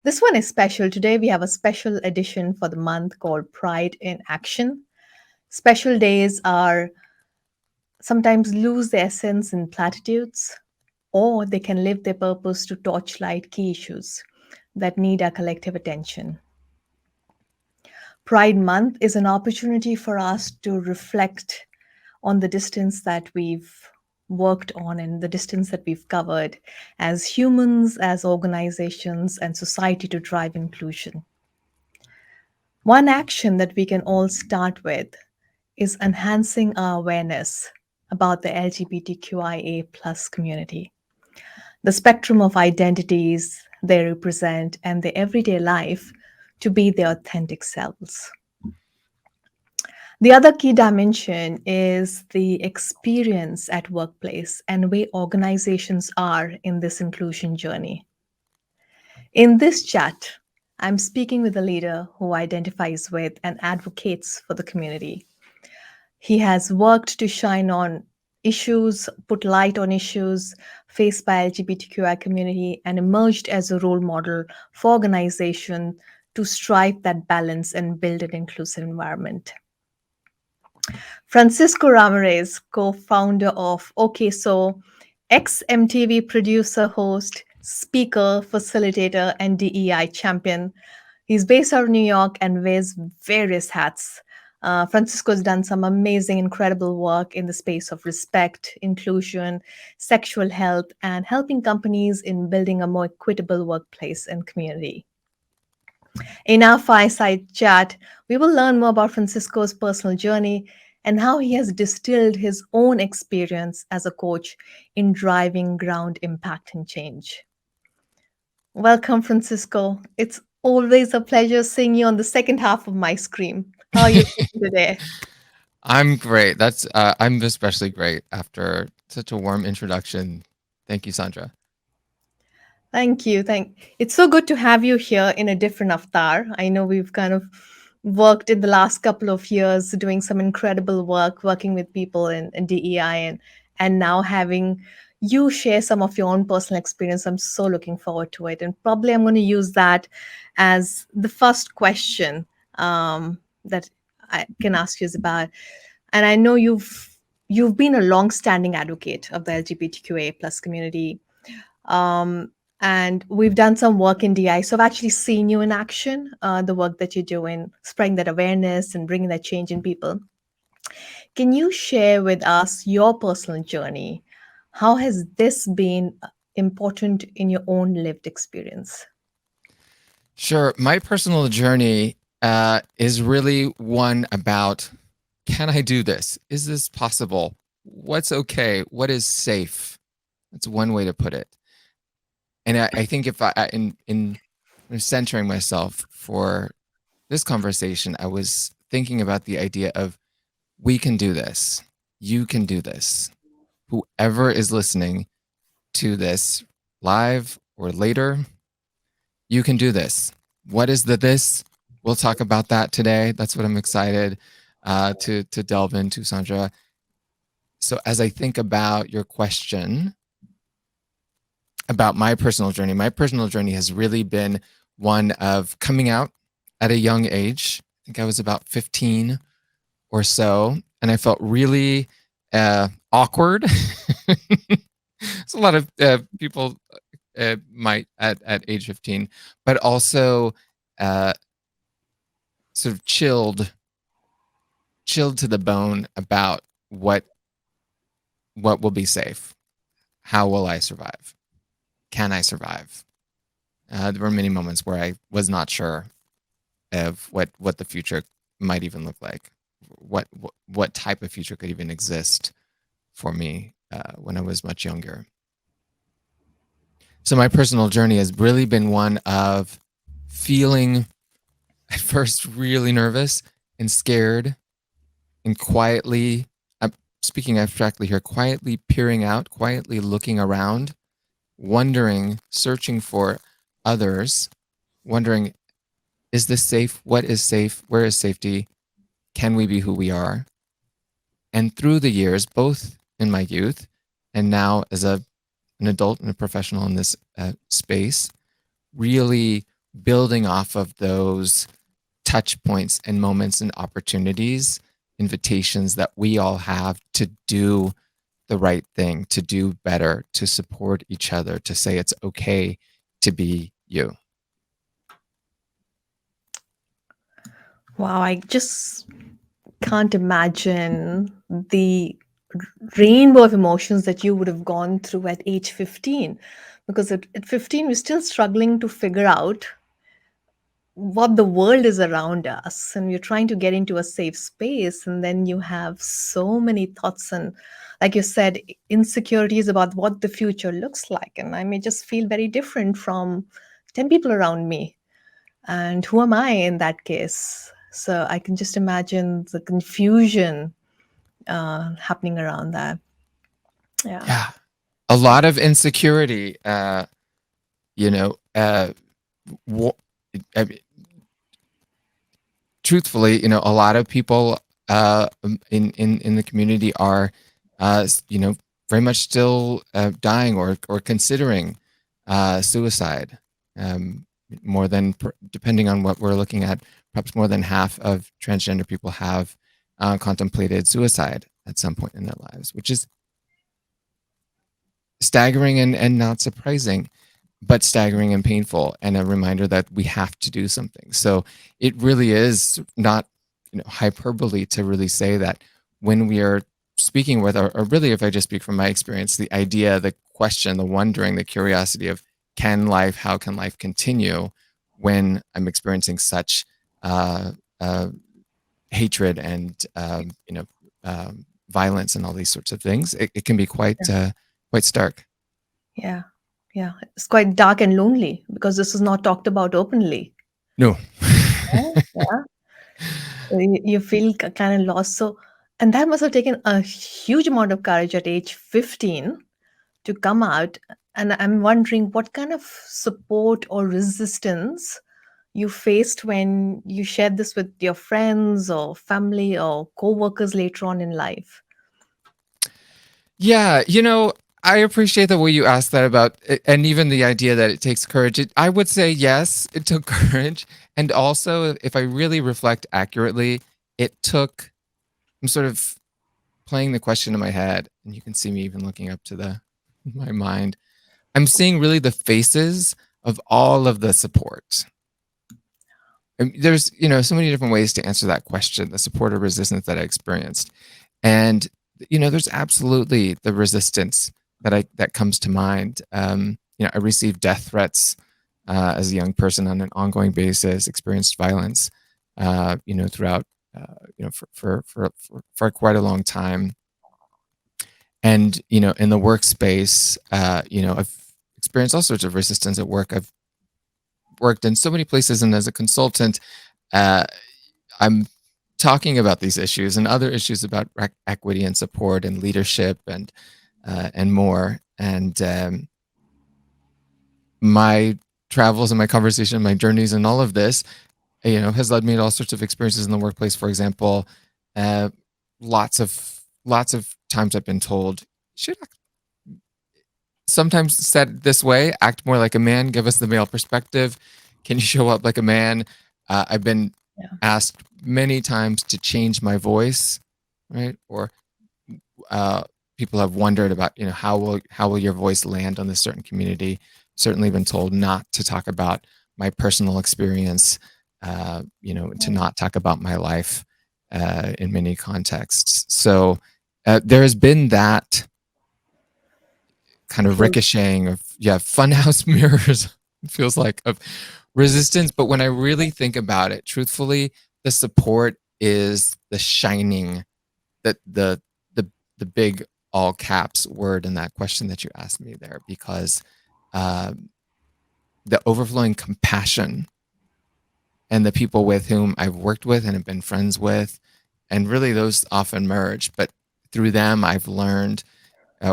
This one is special. Today we have a special edition for the month called Pride in Action. Special days are sometimes lose their essence in platitudes, or they can live their purpose to torchlight key issues that need our collective attention. Pride Month is an opportunity for us to reflect on the distance that we've worked on and the distance that we've covered as humans, as organizations, and society to drive inclusion. One action that we can all start with is enhancing our awareness about the LGBTQIA plus community, the spectrum of identities they represent, and their everyday life to be their authentic selves. The other key dimension is the experience at workplace and where organizations are in this inclusion journey. In this chat, I'm speaking with a leader who identifies with and advocates for the community. He has worked to shine on issues, put light on issues faced by LGBTQI community, and emerged as a role model for organization to strive that balance and build an inclusive environment. Francisco Ramirez, co-founder of OK So, ex-MTV producer, host, speaker, facilitator, and DEI champion. He's based out of New York and wears various hats. Francisco's done some amazing, incredible work in the space of respect, inclusion, sexual health, and helping companies in building a more equitable workplace and community. In our Fireside chat, we will learn more about Francisco's personal journey and how he has distilled his own experience as a coach in driving ground impact and change. Welcome, Francisco. It's always a pleasure seeing you on the second half of my screen. How are you doing today? I'm great. I'm especially great after such a warm introduction. Thank you, Sandra. Thank you. It's so good to have you here in a different avatar. I know we've kind of worked in the last couple of years doing some incredible work, working with people in DEI and now having you share some of your own personal experience. I'm so looking forward to it. And probably I'm going to use that as the first question that I can ask you is about. And I know you've been a long-standing advocate of the LGBTQA plus community. Um, and we've done some work in DI. So I've actually seen you in action, the work that you do in spreading that awareness and bringing that change in people. Can you share with us your personal journey? How has this been important in your own lived experience? Sure. My personal journey is really one about, can I do this? Is this possible? What's okay? What is safe? That's one way to put it. And I think if in centering myself for this conversation, I was thinking about the idea of, we can do this. You can do this. Whoever is listening to this live or later, you can do this. What is the this? We'll talk about that today. That's what I'm excited to delve into, Sandra. So as I think about your question about my personal journey has really been one of coming out at a young age. I think I was about 15 or so, and I felt really awkward. It's a lot of people might at age 15, but also sort of chilled to the bone about what will be safe. How will I survive? Can I survive? There were many moments where I was not sure of what the future might even look like. What type of future could even exist for me when I was much younger. So my personal journey has really been one of feeling at first really nervous and scared, and quietly, I'm speaking abstractly here, quietly peering out, quietly looking around, wondering, searching for others, wondering, is this safe? What is safe? Where is safety? Can we be who we are? And through the years, both in my youth and now as an adult and a professional in this space, really building off of those touch points and moments and opportunities, invitations that we all have to do the right thing, to do better, to support each other, to say it's okay to be you. Wow, I just can't imagine the rainbow of emotions that you would have gone through at age 15. Because at 15, we're still struggling to figure out what the world is around us, and you're trying to get into a safe space, and then you have so many thoughts and, like you said, insecurities about what the future looks like, and I may just feel very different from 10 people around me, and who am I in that case? So I can just imagine the confusion happening around that. Yeah. Yeah. A lot of insecurity, you know, w- I mean, truthfully, a lot of people in the community are, very much still dying or considering suicide. Um, More than, depending on what we're looking at, perhaps more than half of transgender people have contemplated suicide at some point in their lives, which is staggering and not surprising, but staggering and painful, and a reminder that we have to do something. So it really is not, hyperbole to really say that when we are speaking with, or really, if I just speak from my experience, the idea, the question, the wondering, the curiosity of how can life continue when I'm experiencing such uh, uh, hatred and violence and all these sorts of things, it can be quite stark. Yeah. Yeah. It's quite dark and lonely because this is not talked about openly. No. Yeah. So you feel kind of lost. So, and that must have taken a huge amount of courage at age 15 to come out. And I'm wondering what kind of support or resistance you faced when you shared this with your friends or family or co-workers later on in life. Yeah, I appreciate the way you asked that about it, and even the idea that it takes courage. I would say yes, it took courage, and also, if I really reflect accurately, it took. I'm sort of playing the question in my head, and you can see me even looking up to the my mind. I'm seeing really the faces of all of the support. And there's, so many different ways to answer that question, the support or resistance that I experienced. And there's absolutely the resistance that comes to mind. I received death threats as a young person on an ongoing basis, experienced violence, throughout, for quite a long time. And in the workspace, I've experienced all sorts of resistance at work. I've worked in so many places, and as a consultant, uh, I'm talking about these issues and other issues about equity and support and leadership and more. And my travels and my conversation, my journeys, and all of this, has led me to all sorts of experiences in the workplace. For example, uh, lots of times I've been told, should sometimes said this way, act more like a man, give us the male perspective. Can you show up like a man? I've been Yeah. asked many times to change my voice, right? Or uh, people have wondered about, how will your voice land on this certain community? Certainly been told not to talk about my personal experience, to not talk about my life in many contexts. So there has been that kind of Feels ricocheting of, yeah, funhouse mirrors, it feels like, of resistance. But when I really think about it, truthfully, the support is the shining, that the big all caps word in that question that you asked me there, because um, the overflowing compassion, and the people with whom I've worked with and have been friends with, and really those often merge, but through them I've learned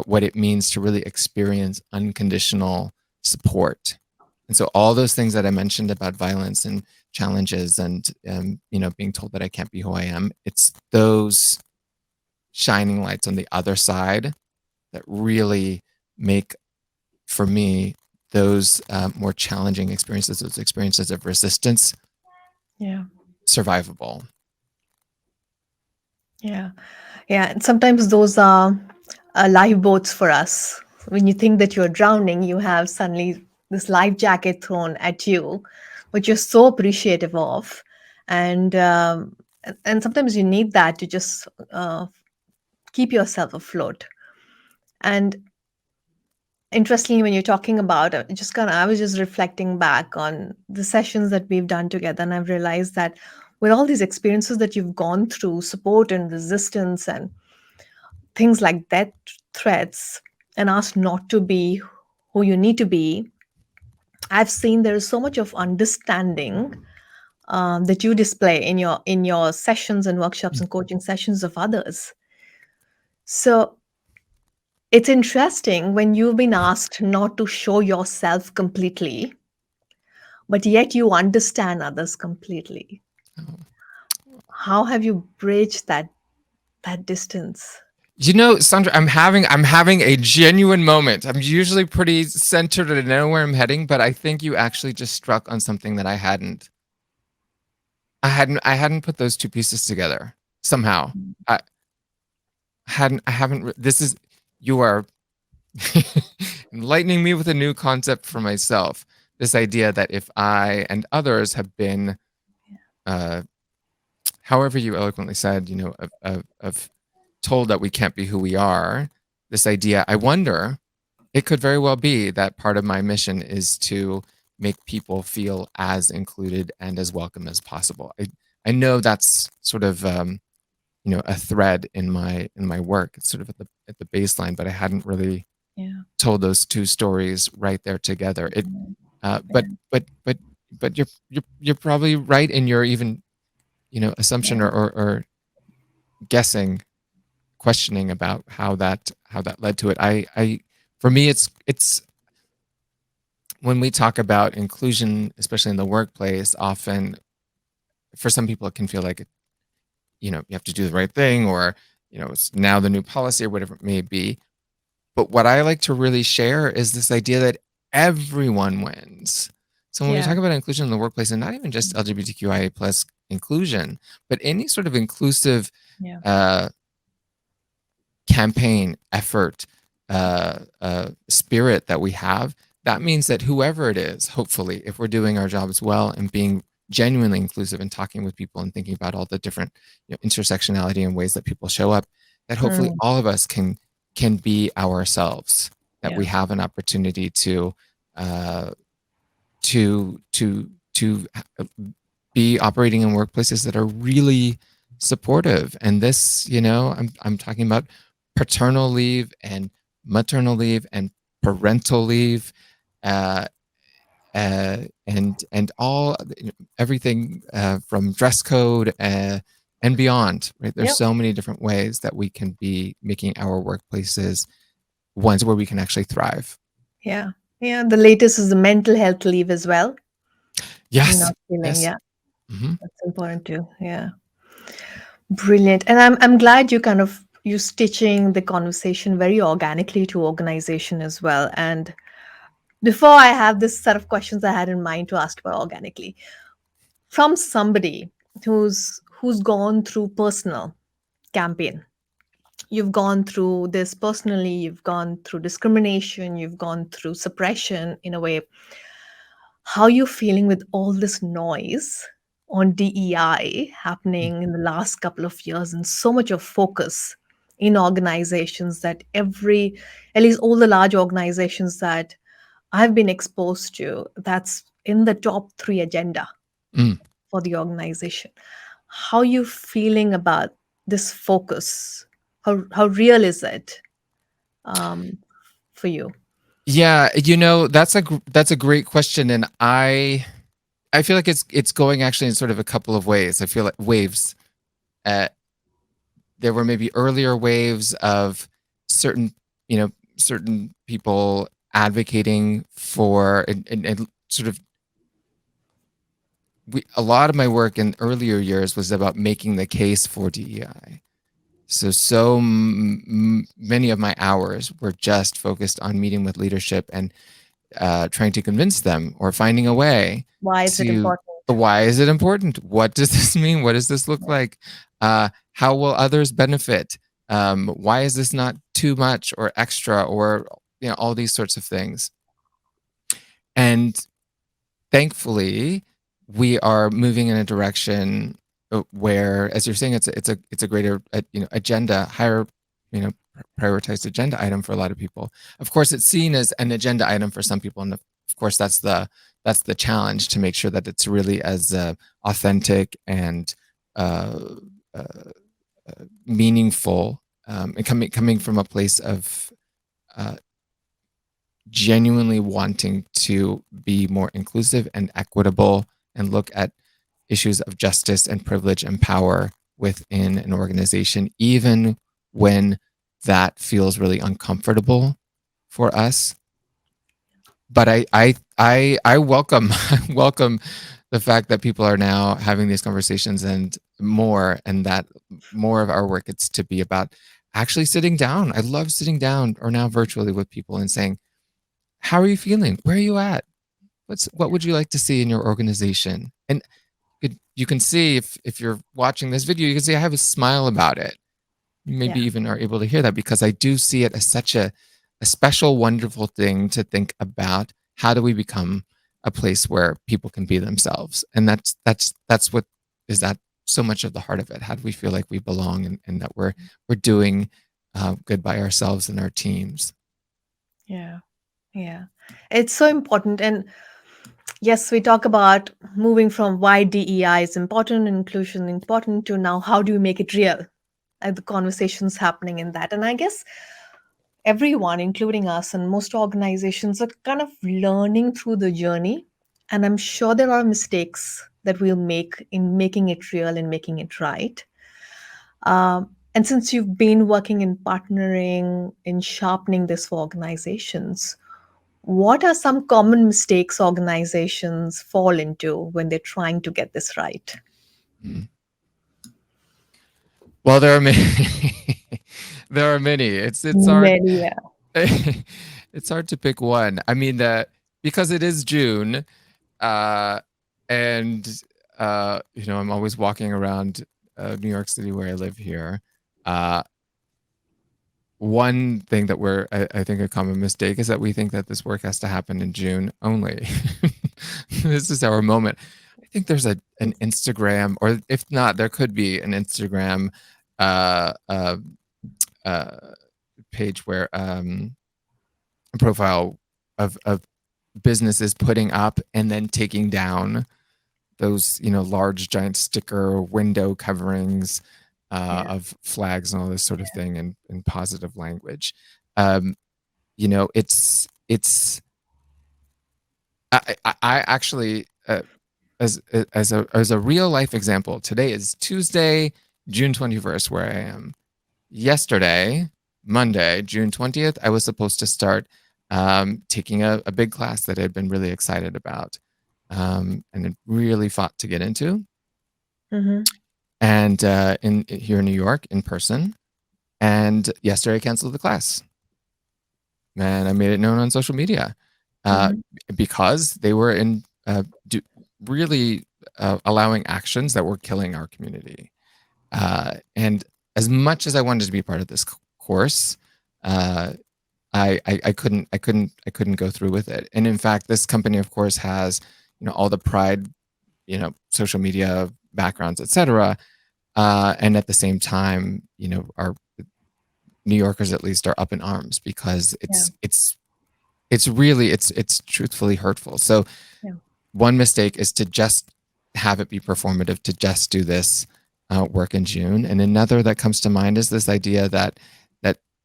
what it means to really experience unconditional support. And so all those things that I mentioned about violence and challenges and being told that I can't be who I am, it's those shining lights on the other side that really make, for me, those more challenging experiences, those experiences of resistance, Yeah. survivable. Yeah. Yeah. And sometimes those are lifeboats for us. When you think that you're drowning, you have suddenly this life jacket thrown at you, which you're so appreciative of. And and sometimes you need that to just keep yourself afloat. And interestingly, when you're talking about I was just reflecting back on the sessions that we've done together, and I've realized that with all these experiences that you've gone through, support and resistance and things like death threats, and asked not to be who you need to be, I've seen there is so much of understanding that you display in your sessions and workshops and coaching sessions of others. So it's interesting when you've been asked not to show yourself completely, but yet you understand others completely. Oh. How have you bridged that distance? You know, Sandra, I'm having a genuine moment. I'm usually pretty centered and know where I'm heading, but I think you actually just struck on something that I hadn't put those two pieces together somehow. I I haven't this is you are enlightening me with a new concept for myself. This idea that if I and others have been uh however you eloquently said, of told that we can't be who we are, this idea, I wonder, it could very well be that part of my mission is to make people feel as included and as welcome as possible. I know that's sort of a thread in my work. It's sort of at the baseline, but I hadn't really Yeah. told those two stories right there together. It, Mhm. uh, Yeah. but but but but you're probably right in your even Yeah. assumption or guessing, questioning about how that led to it. I For me, it's when we talk about inclusion, especially in the workplace, often for some people it can feel like you have to do the right thing, or it's now the new policy or whatever it may be. But what I like to really share is this idea that everyone wins. So when we Yeah. talk about inclusion in the workplace, and not even just LGBTQIA plus inclusion, but any sort of inclusive Yeah. uh, campaign, effort, spirit that we have, that means that whoever it is, hopefully, if we're doing our jobs well and being genuinely inclusive and talking with people and thinking about all the different intersectionality and ways that people show up, that hopefully Mm. all of us can be ourselves. That we Yeah. have an opportunity uh, to be operating in workplaces that are really supportive. And this, I'm talking about paternal leave and maternal leave and parental leave, uh, and all everything from dress code and beyond. Right? There's Yep. so many different ways that we can be making our workplaces ones where we can actually thrive. Yeah. Yeah. The latest is the mental health leave as well. You're Yes. not feeling, Yes. yeah. Hmm. That's important too. Yeah. Brilliant. And I'm glad you stitching the conversation very organically to organization as well. And before I have this set of questions I had in mind to ask about organically, from somebody who's gone through personal campaign, you've gone through this personally, you've gone through discrimination, you've gone through suppression in a way, how you feeling with all this noise on DEI happening in the last couple of years and so much of focus in organizations that at least all the large organizations that I've been exposed to, that's in the top three agenda Mm. for the organization. How you feeling about this focus? How real is it um, for you? Yeah, that's a great question, and I feel like it's going actually in sort of a couple of ways. I feel like waves. Uh, there were maybe earlier waves of certain certain people advocating for and sort of a lot of my work in earlier years was about making the case for DEI. So many of my hours were just focused on meeting with leadership and trying to convince them or finding a way Why is it to, important? why is it important? What does this mean? What does this look Yeah. like? How will others benefit? Why is this not too much or extra, or all these sorts of things? And thankfully, we are moving in a direction where, as you're saying, it's a greater agenda, higher prioritized agenda item for a lot of people. Of course, it's seen as an agenda item for some people, and of course, that's the challenge, to make sure that it's really as authentic and uh, uh, meaningful, and coming from a place of uh, genuinely wanting to be more inclusive and equitable and look at issues of justice and privilege and power within an organization, even when that feels really uncomfortable for us. But I welcome I welcome the fact that people are now having these conversations, and that more of our work gets to be about actually sitting down. I love sitting down, or now virtually, with people and saying, how are you feeling? Where are you at? What would you like to see in your organization? And you can see, if you're watching this video, you can see I have a smile about it. You maybe Yeah. even are able to hear that, because I do see it as such a special, wonderful thing to think about. How do we become a place where people can be themselves? And that's what is that so much of the heart of it. How do we feel like we belong, and that we're doing good by ourselves and our teams? Yeah. Yeah. It's so important. And yes, we talk about moving from why DEI is important, inclusion important, to now how do we make it real? And the conversations happening in that. And I guess everyone, including us and most organizations, are kind of learning through the journey. And I'm sure there are mistakes that we'll make in making it real and making it right. And since you've been working in partnering, in sharpening this for organizations, what are some common mistakes organizations fall into when they're trying to get this right? Mm. Well, there are many. There are many. It's hard. Many, yeah. It's hard to pick one. I mean, because it is June, uh, and I'm always walking around New York City, where I live here. Uh, One thing that I think a common mistake is that we think that this work has to happen in June only. This is our moment. I think there's an Instagram, or if not, there could be an Instagram uh, uh, uh, page where a profile of businesses putting up and then taking down those large giant sticker window coverings Yeah. of flags and all this sort of thing, in positive language. um, it's I actually, as a real life example, today is Tuesday, June 21st, where I am. Yesterday, Monday, June 20th, I was supposed to start taking a big class that I'd been really excited about, and had really fought to get into, Mm-hmm. and in here in New York, in person. And yesterday, I canceled the class, and I made it known on social media, uh, Mm-hmm. because they were really allowing actions that were killing our community. And as much as I wanted to be part of this course, uh, I couldn't go through with it. And in fact, this company, of course, has all the pride, social media backgrounds, etc. And at the same time, our New Yorkers, at least, are up in arms, because Yeah. it's truthfully hurtful. So Yeah. one mistake is to just have it be performative, to just do this work in June. And another that comes to mind is this idea that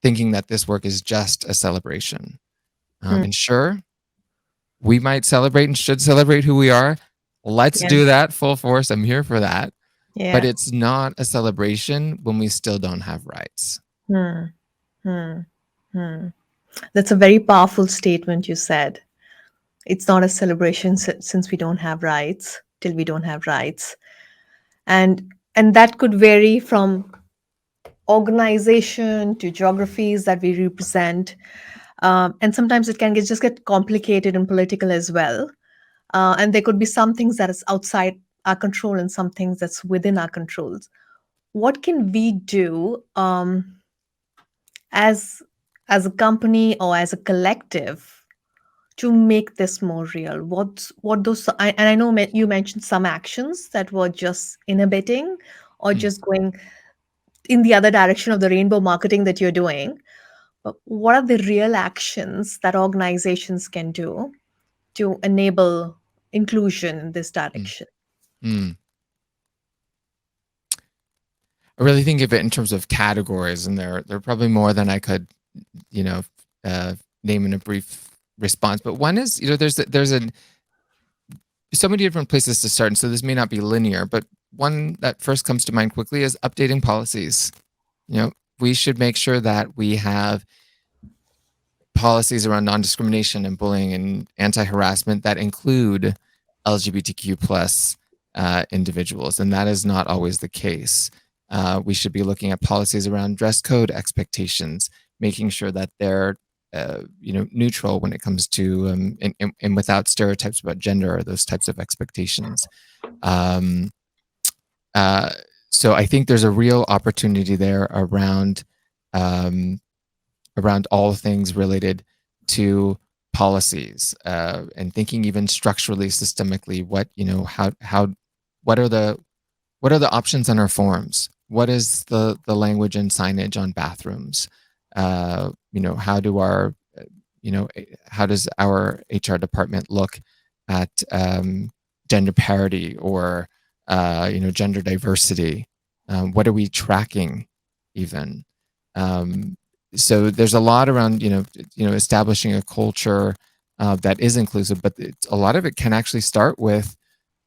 thinking that this work is just a celebration. Hmm. And sure, we might celebrate and should celebrate who we are. Let's Yeah. do that full force. I'm here for that. But Yeah. it's not a celebration when we still don't have rights. Hmm. Hmm. Hmm. That's a very powerful statement you said. It's not a celebration since we don't have rights, till we don't have rights. And that could vary from organization to geographies that we represent. And sometimes it can just get complicated and political as well. And there could be some things that is outside our control and some things that's within our controls. What can we do as a company or as a collective to make this more real? What those and I know you mentioned some actions that were just inhibiting or Mm, just going in the other direction of the rainbow marketing that you're doing. But what are the real actions that organizations can do to enable inclusion in this mm, direction? mm. I really think of it in terms of categories, and there are probably more than I could, you know, uh, name in a brief response. But one is, there's so many different places to start, and so this may not be linear. But one that first comes to mind quickly is updating policies. You know, we should make sure that we have policies around non-discrimination and bullying and anti-harassment that include LGBTQ plus individuals, and that is not always the case. We should be looking at policies around dress code expectations, making sure that they're neutral when it comes to and without stereotypes about gender or those types of expectations. Um, uh, so I think there's a real opportunity there um, around all things related to policies and thinking even structurally, systemically. What are the options on our forms? What is the language and signage on bathrooms? How do our how does our HR department look at gender parity or gender diversity? What are we tracking even? Um, so there's a lot around establishing a culture that is inclusive, but a lot of it can actually start with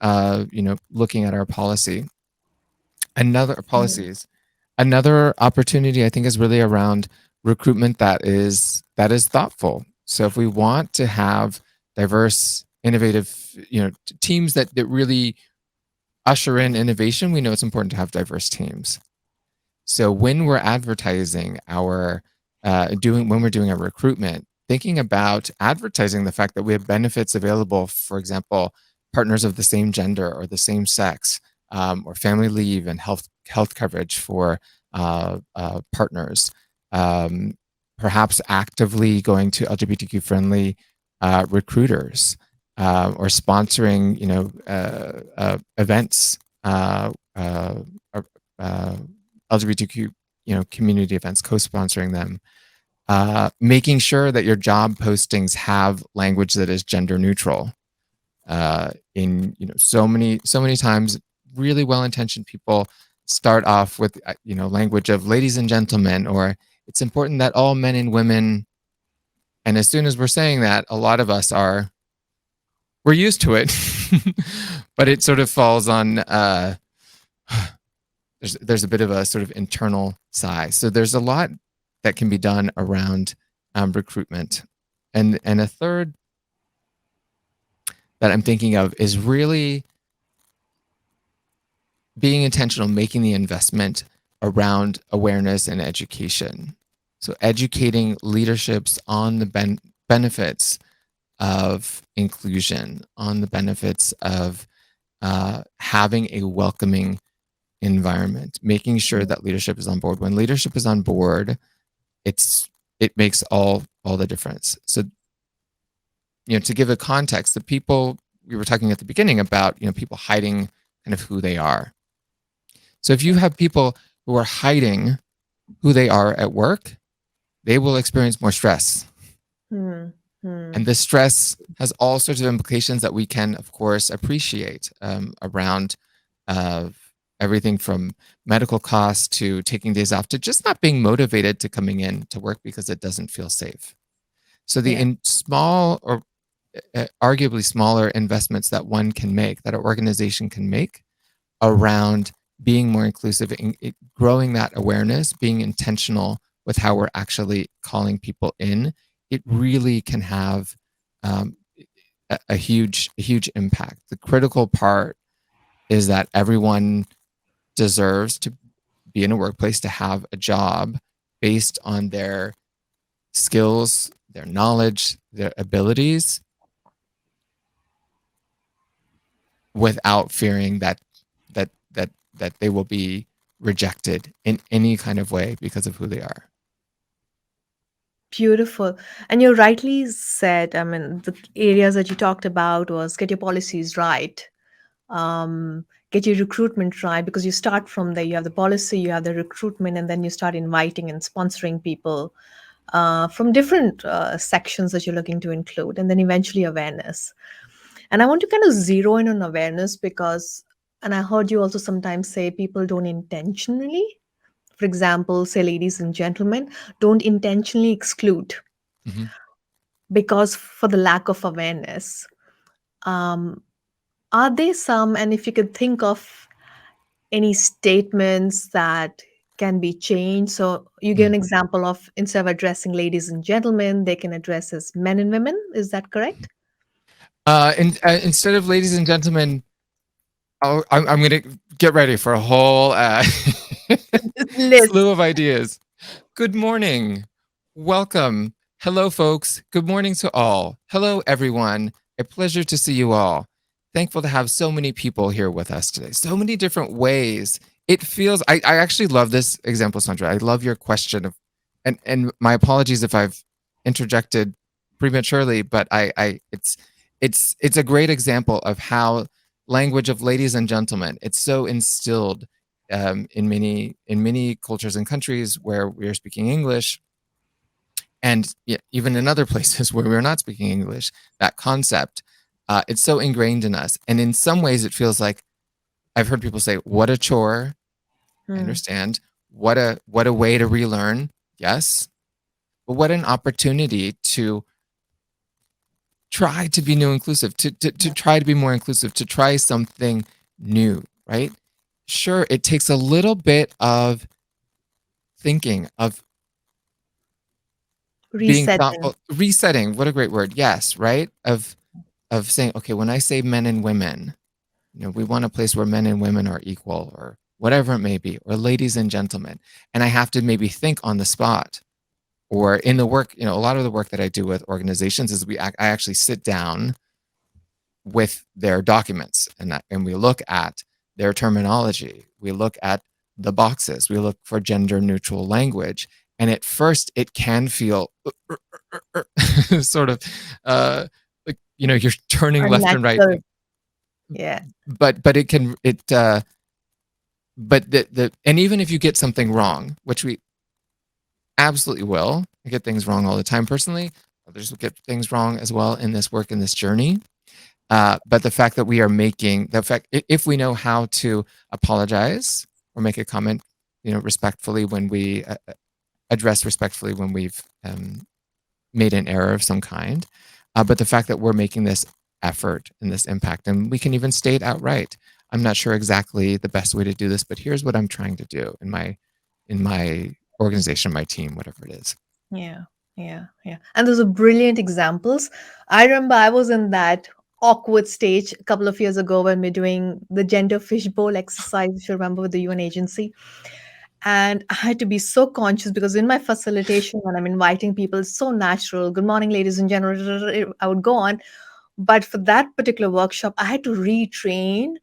looking at our another Mm. policies. Another opportunity I think is really around recruitment that is thoughtful. So if we want to have diverse, innovative, teams that really usher in innovation, we know it's important to have diverse teams. So when we're advertising our doing when we're doing our recruitment, thinking about advertising the fact that we have benefits available, for example, partners of the same gender or the same sex, or family leave and health coverage for partners. Um, Perhaps actively going to LGBTQ friendly recruiters or sponsoring, events. Uh, uh, LGBTQ community events, co-sponsoring them, making sure that your job postings have language that is gender neutral. In so many times, really well-intentioned people start off with language of ladies and gentlemen, or it's important that all men and women. And as soon as we're saying that, a lot of us we're used to it, but it sort of falls on there's a bit of a sort of internal sigh. So there's a lot that can be done around recruitment, and a third that I'm thinking of is really being intentional, making the investment around awareness and education. So educating leaderships on the benefits of inclusion, on the benefits of having a welcoming environment, making sure that leadership is on board. When leadership is on board, it makes all the difference. So, to give a context, the people we were talking at the beginning about, people hiding kind of who they are. So if you have people who are hiding who they are at work, they will experience more stress. Hmm. Hmm. And this stress has all sorts of implications that we can, of course, appreciate around everything from medical costs to taking days off to just not being motivated to coming in to work because it doesn't feel safe. So the Yeah. small or arguably smaller investments that one can make, that an organization can make around being more inclusive, growing that awareness, being intentional with how we're actually calling people in, it really can have um, a huge impact. The critical part is that everyone deserves to be in a workplace, to have a job based on their skills, their knowledge, their abilities, without fearing that they will be rejected in any kind of way because of who they are. Beautiful. And you rightly said, I mean, the areas that you talked about was get your policies right, get your recruitment right, because you start from there. You have the policy, you have the recruitment, and then you start inviting and sponsoring people from different sections that you're looking to include, and then eventually awareness. And I want to kind of zero in on awareness because, and I heard you also sometimes say people don't intentionally, for example, say ladies and gentlemen, don't intentionally exclude Mm-hmm. because for the lack of awareness. Um, are there some, and if you could think of any statements that can be changed? So you give an example of instead of addressing ladies and gentlemen, they can address as men and women. Is that correct? Instead of ladies and gentlemen, I'm going to get ready for a whole List. slew of ideas. Good morning. Welcome. Hello, folks. Good morning to all. Hello, everyone. A pleasure to see you all. Thankful to have so many people here with us today. So many different ways. It feels, I actually love this example, Sandra. I love your question of, and my apologies if I've interjected prematurely, but it's a great example of how language of ladies and gentlemen, it's so instilled in many cultures and countries where we are speaking English, and even in other places where we're not speaking English. That concept, it's so ingrained in us, and in some ways, it feels like I've heard people say, "What a chore." I Hmm. understand. What a way to relearn. Yes, but what an opportunity to try to be new inclusive, to Yeah. try to be more inclusive, to try something new. Right? Sure, it takes a little bit of thinking, of being Resetting. thoughtful, resetting. What a great word. Yes, right? Of saying, okay, when I say men and women, we want a place where men and women are equal, or whatever it may be, or ladies and gentlemen. And I have to maybe think on the spot, or in the work, a lot of the work that I do with organizations is I actually sit down with their documents, and we look at their terminology. We look at the boxes. We look for gender neutral language. And at first, it can feel sort of like you're turning left and right, Unnatural. Yeah. but it can it but the and even if you get something wrong, which we absolutely will, I get things wrong all the time personally. Others will get things wrong as well in this work, in this journey. But the fact that we are making the fact, if we know how to apologize or make a comment, respectfully, when we address respectfully when we've made an error of some kind, but the fact that we're making this effort and this impact, and we can even state outright, I'm not sure exactly the best way to do this, but here's what I'm trying to do in my organization, my team, whatever it is. Yeah, yeah, yeah. And those are brilliant examples. I remember I was in that awkward stage a couple of years ago when we're doing the gender fishbowl exercise, if you remember, with the UN agency. And I had to be so conscious because in my facilitation, when I'm inviting people, it's so natural. Good morning, ladies and gentlemen. I would go on. But for that particular workshop, I had to retrain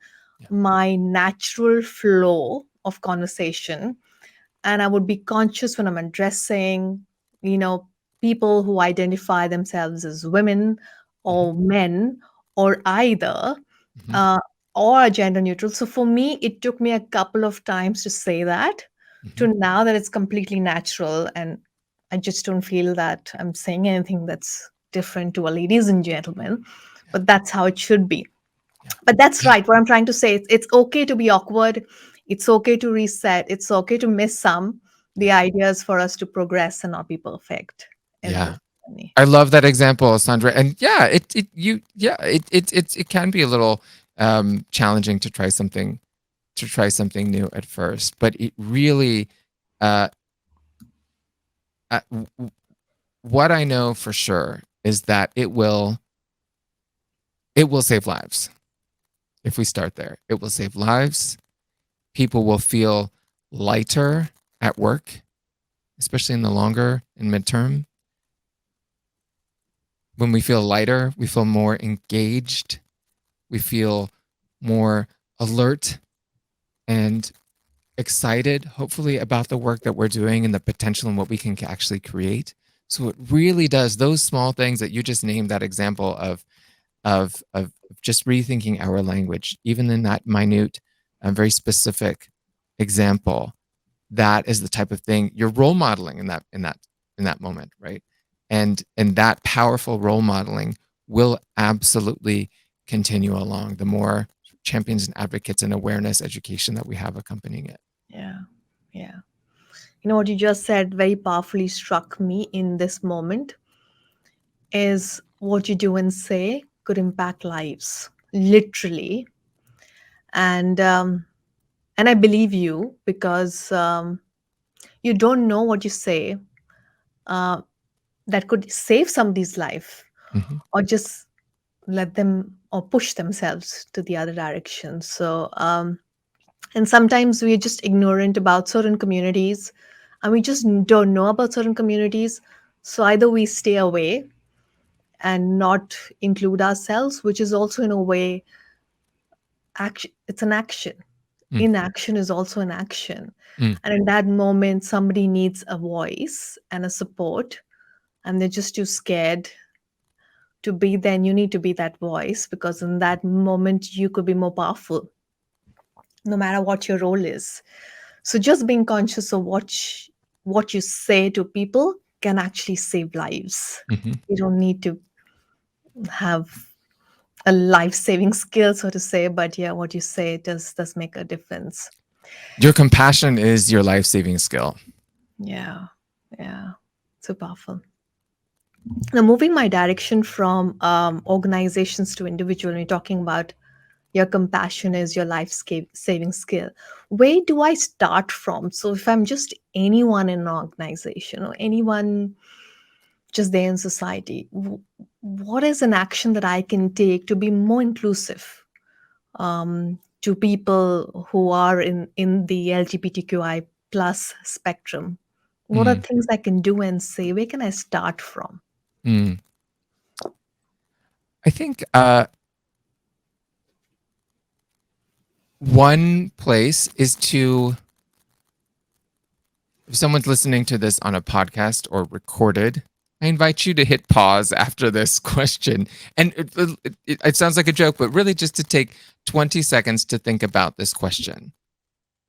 Yeah. my natural flow of conversation, and I would be conscious when I'm addressing, you know, people who identify themselves as women Mm-hmm. or men or either, Mm-hmm. uh, or are gender neutral. So for me, it took me a couple of times to say that, Mm-hmm. to now that it's completely natural, and I just don't feel that I'm saying anything that's different to a ladies and gentlemen, Yeah. but that's how it should be. Yeah. But that's right. What I'm trying to say, it's okay to be awkward. It's okay to reset. It's okay to miss some. Yeah. The idea is for us to progress and not be perfect in Yeah. this journey. I love that example, Sandra. And yeah, it can be a little challenging to try something new at first, but it really, uh, what I know for sure is that it will save lives. If we start there, it will save lives. People will feel lighter at work, especially in the longer and midterm. when we feel lighter, we feel more engaged, we feel more alert and excited, hopefully, about the work that we're doing and the potential and what we can actually create. So it really does, those small things that you just named, that example of just rethinking our language, even in that minute, very specific example, that is the type of thing you're role modeling in that moment, right? And that powerful role modeling will absolutely continue along the more champions and advocates and awareness education that we have accompanying it. Yeah. Yeah. You know what you just said very powerfully struck me in this moment is what you do and say could impact lives, literally. And I believe you because you don't know what you say uh, that could save somebody's life Mm-hmm. or just let them or push themselves to the other direction. So and sometimes we're just ignorant about certain communities and we just don't know about certain communities. So either we stay away and not include ourselves, which is also in a way action. It's an action. Inaction is also an action. Mm-hmm. And in that moment, somebody needs a voice and a support, and they're just too scared to be there. And you need to be that voice because in that moment, you could be more powerful, no matter what your role is. So just being conscious of what you say to people can actually save lives. Mm-hmm. You don't need to have a life-saving skill, so to say, but yeah, what you say does make a difference. Your compassion is your life-saving skill. Yeah, yeah, so powerful. Now, moving my direction from organizations to individual, and you're talking about your compassion is your life saving skill. Where do I start from? So, if I'm just anyone in an organization or anyone just there in society, what is an action that I can take to be more inclusive to people who are in the LGBTQI plus spectrum? What are Mm. things I can do and say? Where can I start from? Mm. I think one place is to, if someone's listening to this on a podcast or recorded, I invite you to hit pause after this question. And it sounds like a joke, but really just to take 20 seconds to think about this question.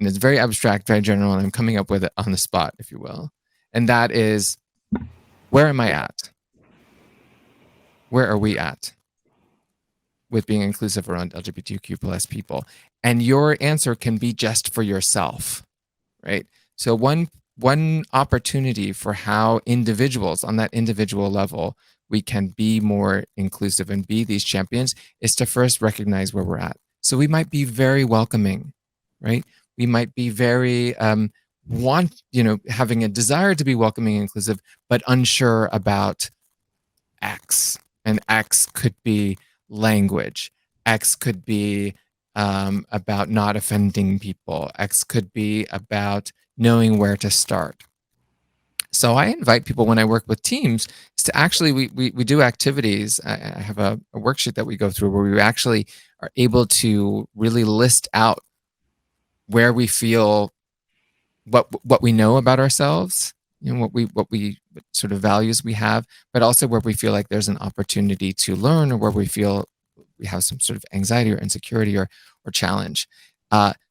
And it's very abstract, very general, and I'm coming up with it on the spot, if you will. And that is, where am I at? Where are we at with being inclusive around LGBTQ plus people? And your answer can be just for yourself, right? So one opportunity for how individuals on that individual level we can be more inclusive and be these champions is to first recognize where we're at. So we might be very welcoming, right? We might be very having a desire to be welcoming and inclusive, but unsure about X. And X could be language. X could be about not offending people. X could be about knowing where to start. So I invite people when I work with teams to actually, we do activities. I have a worksheet that we go through where we actually are able to really list out where we feel, what we know about ourselves, what sort of values we have, but also where we feel like there's an opportunity to learn, or where we feel we have some sort of anxiety or insecurity or challenge.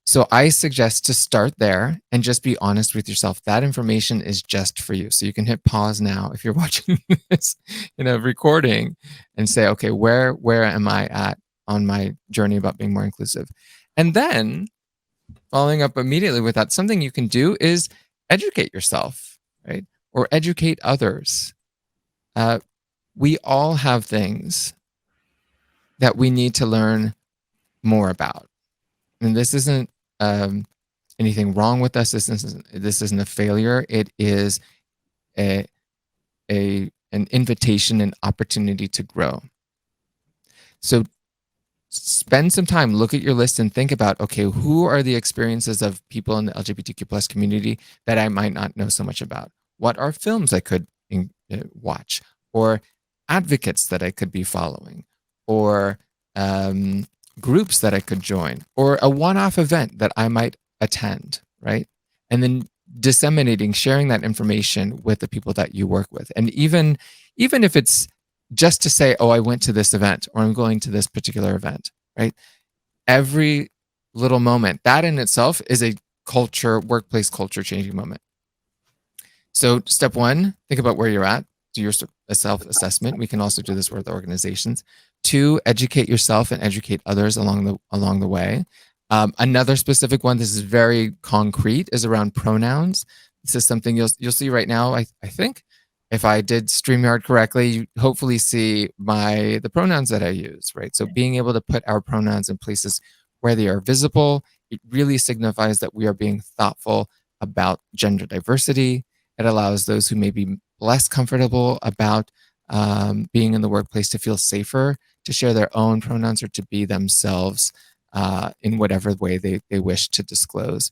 So I suggest to start there and just be honest with yourself. That information is just for you. So you can hit pause now if you're watching this in a recording and say, okay, where am I at on my journey about being more inclusive? And then following up immediately with that, something you can do is educate yourself, right? Or educate others. We all have things that we need to learn more about. And this isn't anything wrong with us. This isn't a failure. It is a an invitation, an opportunity to grow. So spend some time, look at your list and think about, okay, who are the experiences of people in the LGBTQ plus community that I might not know so much about? What are films I could watch? Or advocates that I could be following, or um, groups that I could join, or a one off event that I might attend, right? And then disseminating, sharing that information with the people that you work with. And even if it's just to say, oh, I went to this event or I'm going to this particular event, right? Every little moment, that in itself is a workplace culture changing moment. So, step one, think about where you're at. Do your self assessment. We can also do this with organizations. Two, educate yourself and educate others along the way. Another specific one, this is very concrete, is around pronouns. This is something you'll see right now. I think if I did StreamYard correctly, you hopefully see the pronouns that I use, right? So being able to put our pronouns in places where they are visible, it really signifies that we are being thoughtful about gender diversity. It allows those who may be less comfortable about being in the workplace to feel safer to share their own pronouns or to be themselves in whatever way they wish to disclose.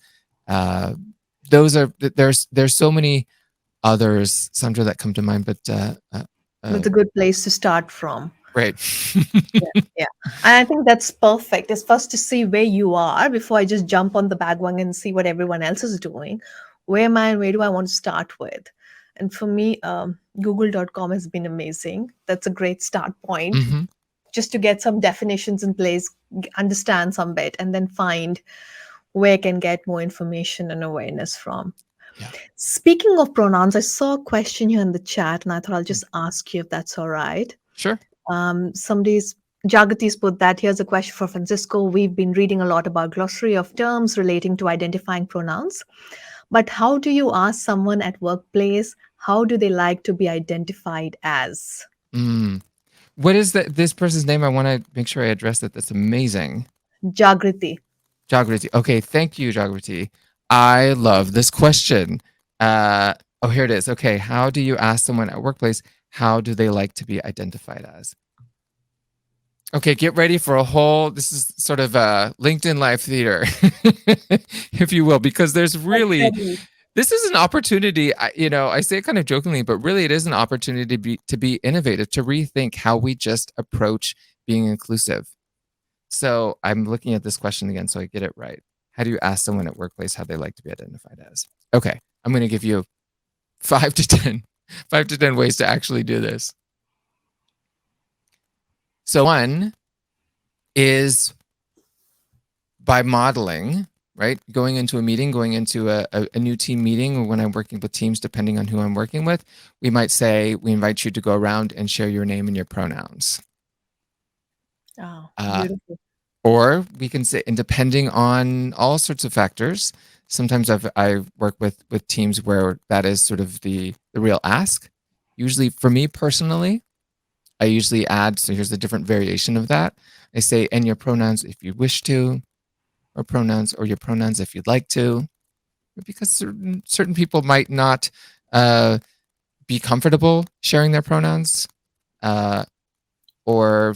There's so many others, Sandra, that come to mind, but That's a good place to start from. great. Yeah, yeah. And I think that's perfect. It's first to see where you are before I just jump on the bandwagon and see what everyone else is doing. Where am I and where do I want to start with? And for me, google.com has been amazing. That's a great start point Hmm. just to get some definitions in place, understand some bit, and then find where I can get more information and awareness from. Yeah, Speaking of pronouns, I saw a question here in the chat, and I thought I'll just ask you if that's all right. sure. Somebody's Jagati's put that here's a question for Francisco. We've been reading a lot about glossary of terms relating to identifying pronouns, but how do you ask someone at workplace how do they like to be identified as? Mm. What is this person's name? I want to make sure I address it. That's amazing. Jagriti. Jagriti. Okay, thank you, Jagriti. I love this question. Oh, here it is. Okay, how do you ask someone at workplace how do they like to be identified as? Okay, get ready for this is sort of a LinkedIn live theater, if you will, because this is an opportunity. I say it kind of jokingly, but really it is an opportunity to be innovative, to rethink how we just approach being inclusive. So I'm looking at this question again so I get it right. How do you ask someone at workplace how they like to be identified as? Okay, I'm going to give you 5 to 10, 5 to 10 ways to actually do this. So one is by modeling, right? Going into a meeting, going into a new team meeting, or when I'm working with teams, depending on who I'm working with, we might say, we invite you to go around and share your name and your pronouns. Oh, Uh, beautiful. or we can say, and depending on all sorts of factors, sometimes I work with teams where that is sort of the real ask. Usually for me personally, I usually add, so here's a different variation of that. I say, and your pronouns if you wish to, or your pronouns if you'd like to, because certain people might not be comfortable sharing their pronouns, or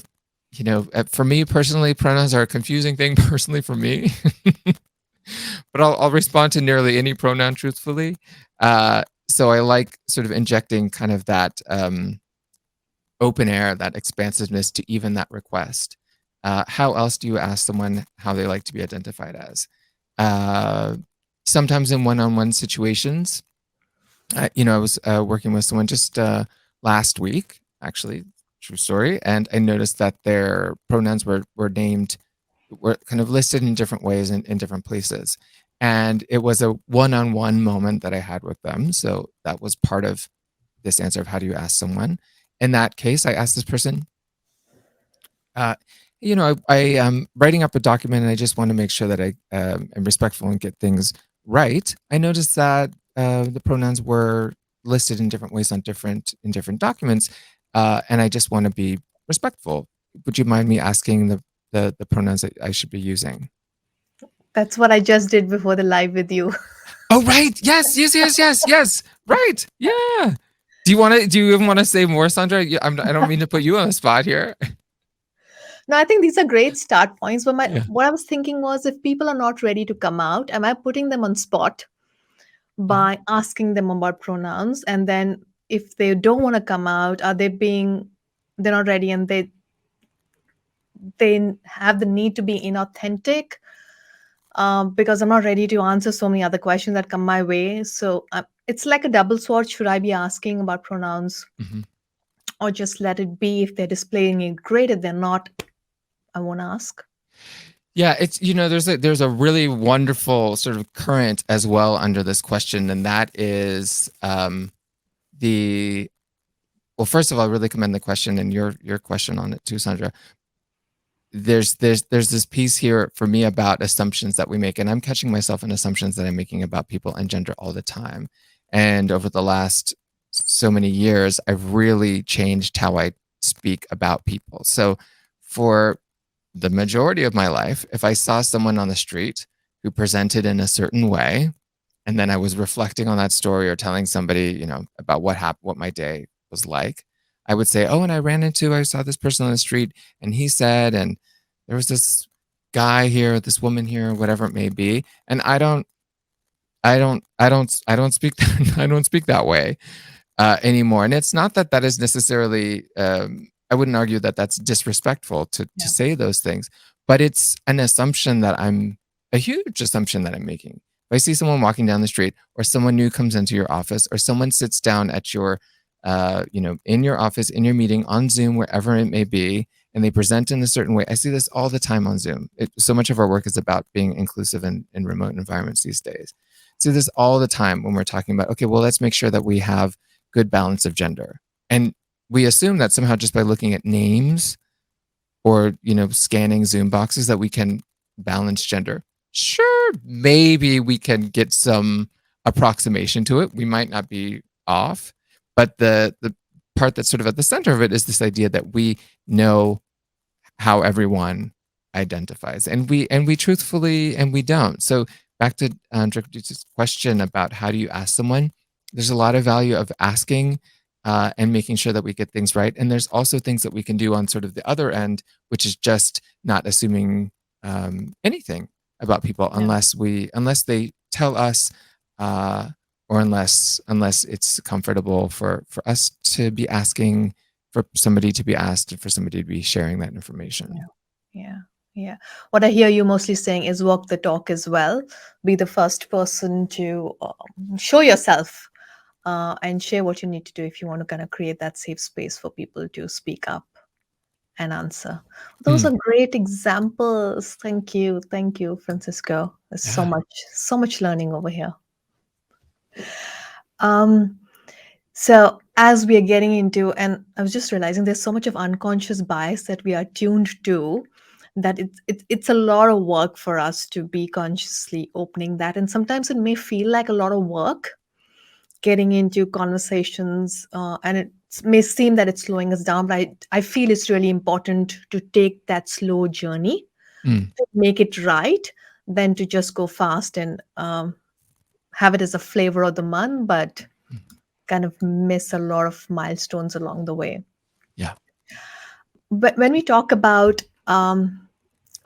for me personally, pronouns are a confusing thing personally for me. But I'll respond to nearly any pronoun truthfully. So I like sort of injecting kind of that open air, that expansiveness to even that request. How else do you ask someone how they like to be identified as? Sometimes in one-on-one situations, I was working with someone just last week, actually, true story, and I noticed that their pronouns were kind of listed in different ways in different places. And it was a one-on-one moment that I had with them. So that was part of this answer of how do you ask someone. In that case, I asked this person, uh, I am writing up a document and I just want to make sure that I am respectful and get things right. I noticed that the pronouns were listed in different ways in different documents, and I just want to be respectful. Would you mind me asking the pronouns that I should be using? That's what I just did before the live with you. Oh, right. Yes, yes, yes, yes, yes. Right. Yeah. Do you even want to say more, Sandra? I don't mean to put you on the spot here. No, I think these are great start points. But Yeah. what I was thinking was if people are not ready to come out, am I putting them on spot Mhm. by asking them about pronouns? And then if they don't want to come out, are they being they're not ready, and they have the need to be inauthentic, because I'm not ready to answer so many other questions that come my way. So it's like a double sword. Should I be asking about pronouns, Mhm. or just let it be? If they're displaying it, great. If they're not, I won't ask. Yeah, it's there's a really wonderful sort of current as well under this question, and that is the well. First of all, I really commend the question and your question on it too, Sandra. There's this piece here for me about assumptions that we make, and I'm catching myself in assumptions that I'm making about people and gender all the time. And over the last so many years, I've really changed how I speak about people. So for the majority of my life, if I saw someone on the street who presented in a certain way, and then I was reflecting on that story or telling somebody, about what happened, what my day was like, I would say, "Oh, and I saw this person on the street, and he said, and there was this guy here, this woman here, whatever it may be." And I don't speak, I don't speak that way anymore. And it's not that that is necessarily, I wouldn't argue that that's disrespectful to Yeah. say those things, but it's an assumption that a huge assumption that I'm making. If I see someone walking down the street, or someone new comes into your office, or someone sits down at your, in your office, in your meeting, on Zoom, wherever it may be, and they present in a certain way. I see this all the time on Zoom. So much of our work is about being inclusive in remote environments these days. I see this all the time when we're talking about, okay, well, let's make sure that we have good balance of gender. And we assume that somehow just by looking at names or, scanning Zoom boxes that we can balance gender. Sure, maybe we can get some approximation to it. We might not be off, but the part that's sort of at the center of it is this idea that we know how everyone identifies, and we truthfully, and we don't. So back to Drik's question about how do you ask someone, there's a lot of value of asking and making sure that we get things right, and there's also things that we can do on sort of the other end, which is just not assuming anything about people Yeah. unless they tell us, uh, or unless it's comfortable for us to be asking, for somebody to be asked, and for somebody to be sharing that information. Yeah. Yeah. Yeah. What I hear you mostly saying is walk the talk as well. Be the first person to show yourself, and share what you need to do if you want to kind of create that safe space for people to speak up and answer. Those Mm, are great examples. Thank you. Thank you, Francisco. There's yeah. so much learning over here. Um, So, as we are getting into, and I was just realizing there's so much of unconscious bias that we are tuned to, that it's a lot of work for us to be consciously opening that. And sometimes it may feel like a lot of work getting into conversations, and it may seem that it's slowing us down, but I feel it's really important to take that slow journey Mm, to make it right than to just go fast and have it as a flavor of the month, but mm, kind of miss a lot of milestones along the way. yeah. But when we talk about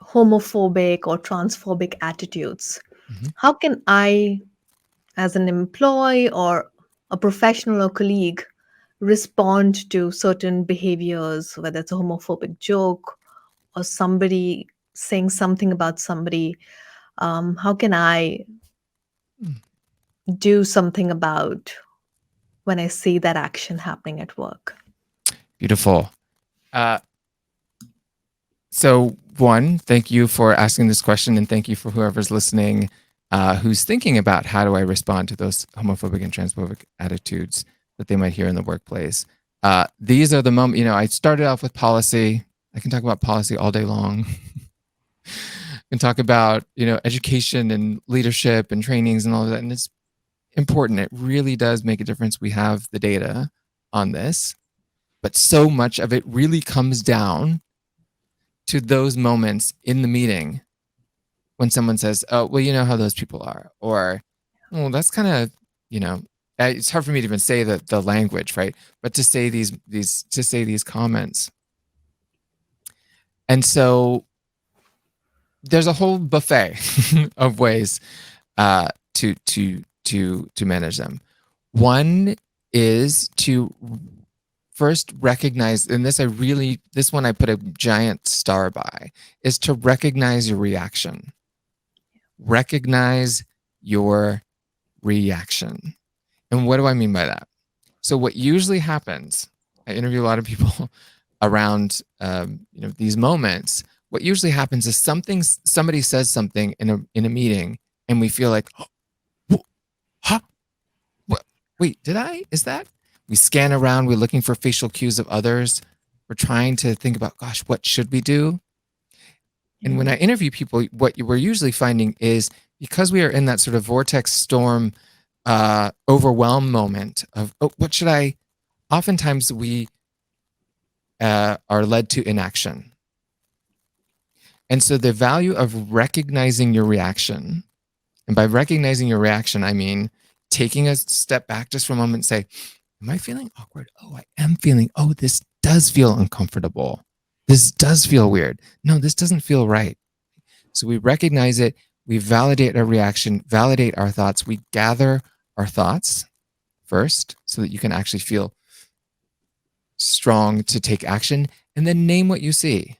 homophobic or transphobic attitudes, Mhm. how can I, as an employee or a professional or colleague, respond to certain behaviors, whether it's a homophobic joke or somebody saying something about somebody? How can I Mm, do something about when I see that action happening at work? beautiful. Uh, so, one, thank you for asking this question, and thank you for whoever's listening, who's thinking about how do I respond to those homophobic and transphobic attitudes that they might hear in the workplace. These are the moments. I started off with policy. I can talk about policy all day long. I can talk about education and leadership and trainings and all of that, and it's important. It really does make a difference. We have the data on this, but so much of it really comes down to those moments in the meeting when someone says, "Oh, well, you know how those people are," or, "Well, that's kind of, you know." It's hard for me to even say the language, right? But to say these comments, and so there's a whole buffet of ways to manage them. One is to first recognize, and this one I put a giant star by, is to recognize your reaction. Recognize your reaction. And what do I mean by that? So what usually happens, I interview a lot of people around these moments. What usually happens is somebody says something in a meeting, and we feel like, oh, huh, what, wait, did I? Is that? We scan around. We're looking for facial cues of others. We're trying to think about, gosh, what should we do? And when Yeah. I interview people, what we're usually finding is, because we are in that sort of vortex storm, overwhelm moment of, oh, what should I? Oftentimes we are led to inaction. And so the value of recognizing your reaction, and by recognizing your reaction, I mean taking a step back just for a moment and say, am I feeling awkward? Oh, I am feeling, oh, this does feel uncomfortable. This does feel weird. No, this doesn't feel right. So we recognize it, we validate our reaction, validate our thoughts, we gather our thoughts first so that you can actually feel strong to take action, and then name what you see.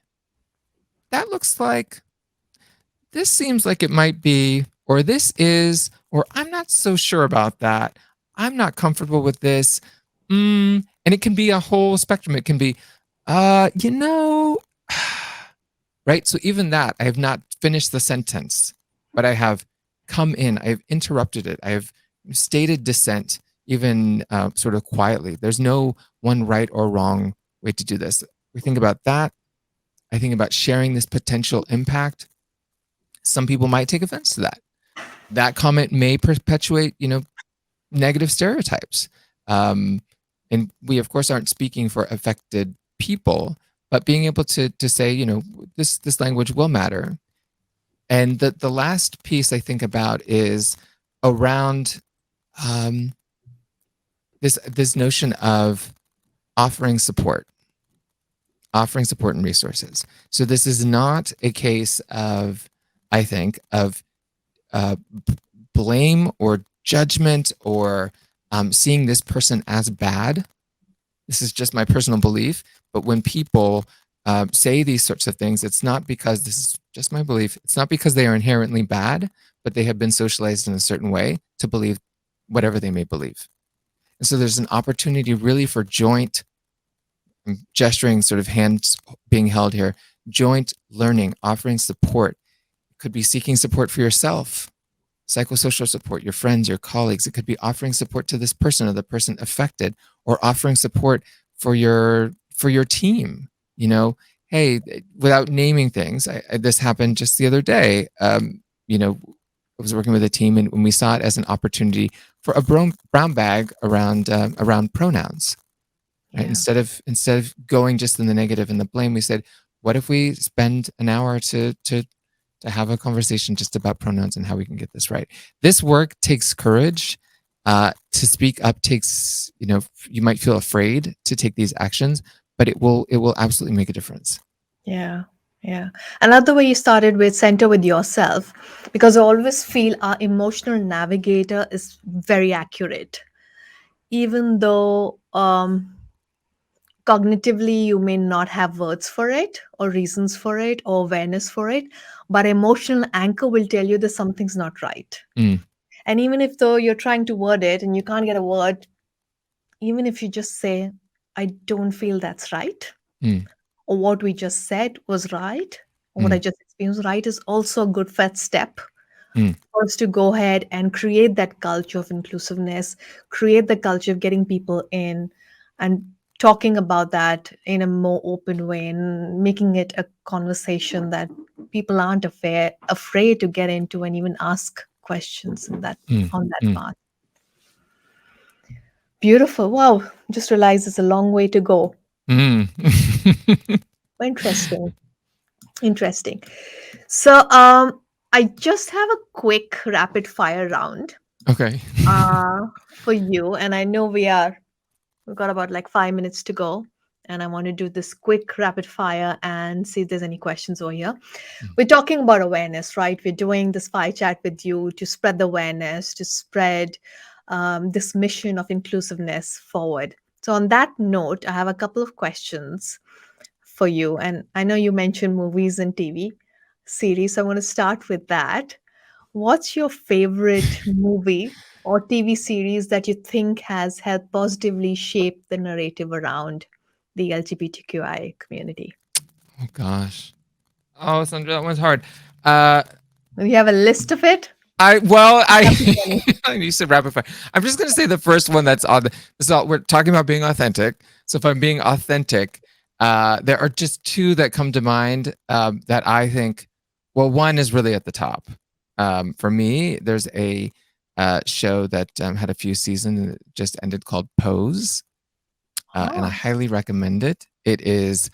That looks like, this seems like it might be, or this is, or I'm not so sure about that. I'm not comfortable with this. And it can be a whole spectrum. It can be, you know, right? So even that, I have not finished the sentence, but I have come in, I have interrupted it, I have stated dissent, even sort of quietly. There's no one right or wrong way to do this. We think about that. I think about sharing this potential impact. Some people might take offense to that. That comment may perpetuate, negative stereotypes. And we, of course, aren't speaking for affected people, but being able to say, this language will matter. And the last piece I think about is around this notion of offering support and resources. So this is not a case of, I think, of blame or judgment or seeing this person as bad. This is just my personal belief. But when people say these sorts of things, it's not because, this is just my belief, it's not because they are inherently bad, but they have been socialized in a certain way to believe whatever they may believe. And so there's an opportunity really for joint, gesturing, sort of hands being held here, joint learning, offering support. It could be seeking support for yourself, psychosocial support, your friends, your colleagues. It could be offering support to this person or the person affected, or offering support for your team. Hey, without naming things, this happened just the other day. I was working with a team, and when we saw it as an opportunity for a brown bag around pronouns. Right? Yeah. Instead of going just in the negative and the blame, we said, what if we spend an hour to have a conversation just about pronouns and how we can get this right? This work takes courage. To speak up takes, you might feel afraid to take these actions, but it will absolutely make a difference. Yeah. Yeah. I love the way you started with center with yourself, because I always feel our emotional navigator is very accurate. Even though cognitively you may not have words for it or reasons for it or awareness for it, but emotional anchor will tell you that something's not right. Mm, And even if though you're trying to word it and you can't get a word, even if you just say, I don't feel that's right, mm, or what we just said was right, or what I mm, just experienced right, is also a good first step mm, for us to go ahead and create that culture of inclusiveness, create the culture of getting people in and talking about that in a more open way and making it a conversation that people aren't afraid to get into and even ask questions in that mm, on that mm, part. Beautiful. Wow. Just realized it's a long way to go. mm. Interesting. Interesting. So I just have a quick rapid fire round Okay. for you. And I know we've got about like 5 minutes to go. And I want to do this quick rapid fire and see if there's any questions over here. Mm, We're talking about awareness, right? We're doing this fire chat with you to spread the awareness, to spread this mission of inclusiveness forward. So, on that note, I have a couple of questions for you. And I know you mentioned movies and TV series. So, I want to start with that. What's your favorite movie or TV series that you think has helped positively shape the narrative around the LGBTQI community? Oh gosh. Oh, Sandra, that one's hard. Uh, Do you have a list of it? I well, Happy Bunny. I you said rapid fire. I'm just gonna say the first one that's on. So we're talking about being authentic. So if I'm being authentic, there are just two that come to mind that I think. Well, one is really at the top. For me, there's a show that had a few seasons that just ended called Pose, and I Oh, highly recommend it. It is,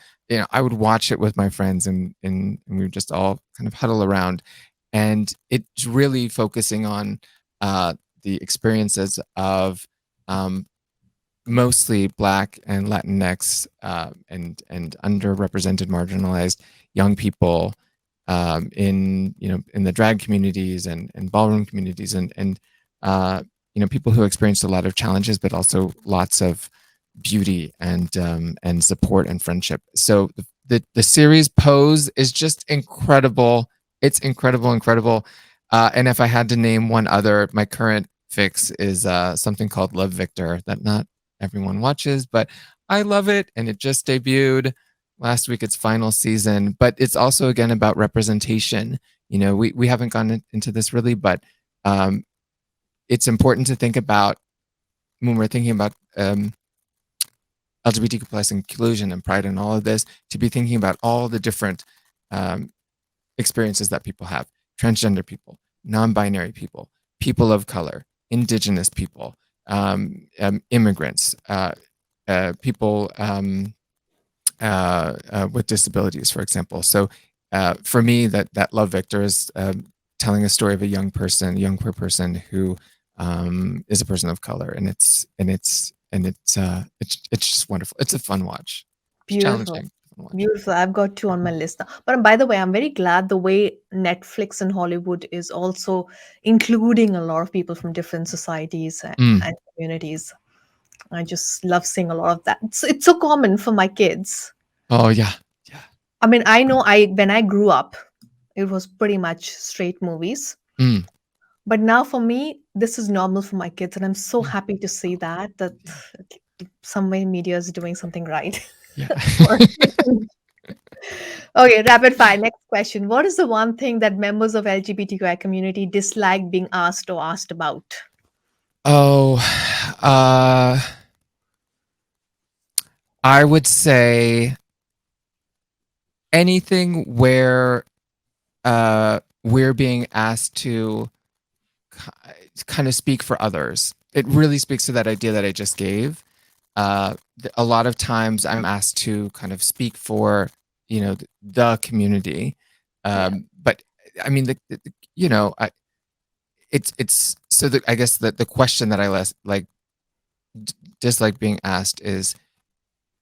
I would watch it with my friends, and we would just all kind of huddle around, and it's really focusing on uh, the experiences of um, mostly Black and Latinx and underrepresented, marginalized young people in the drag communities and ballroom communities and people who experienced a lot of challenges, but also lots of beauty and support and friendship. So the series Pose is just incredible. It's incredible, incredible. And if I had to name one other, my current fix is something called Love Victor that not everyone watches, but I love it, and it just debuted last week, its final season. But it's also again about representation. We haven't gone into this really, but um, it's important to think about when we're thinking about LGBTQ plus inclusion and pride and all of this, to be thinking about all the different um, experiences that people have: transgender people, non-binary people, people of color, indigenous people, immigrants, people with disabilities, for example. So for me, that Love Victor is telling a story of a young queer person who is a person of color, and it's just wonderful. It's a fun watch. It's beautiful. challenging. Fun watch. Beautiful. I've got two on my list now. But by the way, I'm very glad the way Netflix and Hollywood is also including a lot of people from different societies Mm. and communities. I just love seeing a lot of that. It's so common for my kids. Oh yeah, yeah. I mean, I know I when I grew up, it was pretty much straight movies. Mm. But now for me, this is normal for my kids, and I'm so Yeah, happy to see that yeah, some way media is doing something right. yeah. For- okay, rapid fire. Next question. What is the one thing that members of LGBTQI community dislike being asked or asked about? Oh, uh, I would say anything where we're being asked to kind of speak for others. It really speaks to that idea that I just gave. A lot of times I'm asked to kind of speak for, the community. Yeah. But I mean, it's so that I guess that the question that I like dislike being asked is,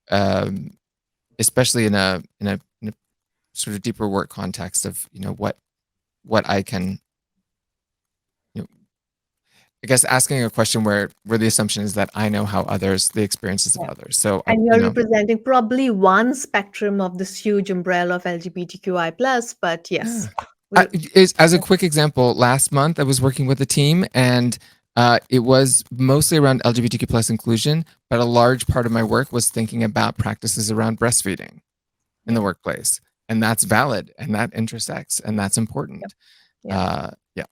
um, especially in a sort of deeper work context of, what I can, you know, I guess asking a question where the assumption is that I know how the experiences of Yeah. others. So And you're representing probably one spectrum of this huge umbrella of LGBTQI plus, but yeah. yes, we As a quick example, last month I was working with a team, and it was mostly around LGBTQ plus inclusion, but a large part of my work was thinking about practices around breastfeeding in the yeah, workplace, and that's valid, and that intersects, and that's yeah, important. yeah, Yeah.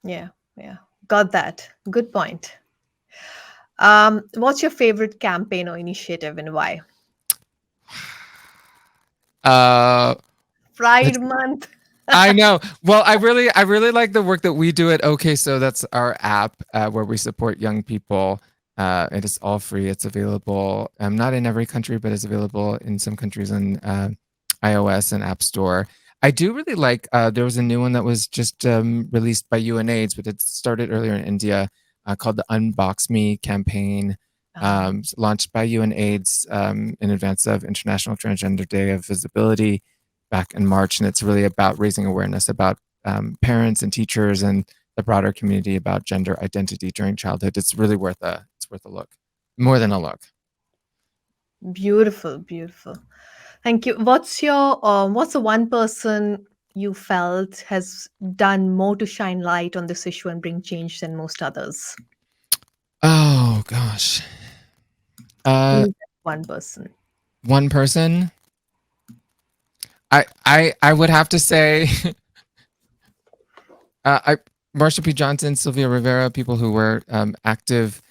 yeah, yeah. Got that. Good point. What's your favorite campaign or initiative and why? Uh, Pride Month. I know. Well, I really like the work that we do at OK. So that's our app where we support young people. It is all free. It's available, not in every country, but it's available in some countries on iOS and App Store. I do really like. There was a new one that was just released by UNAIDS, but it started earlier in India, called the Unbox Me campaign, Ah, launched by UNAIDS in advance of International Transgender Day of Visibility back in March, and it's really about raising awareness about parents and teachers and the broader community about gender identity during childhood. It's really worth a look, more than a look. Beautiful, beautiful. Thank you. What's the one person you felt has done more to shine light on this issue and bring change than most others? Oh gosh. Uh, Who is that one person? one person. I would have to say, I Marsha P. Johnson, Sylvia Rivera, people who were active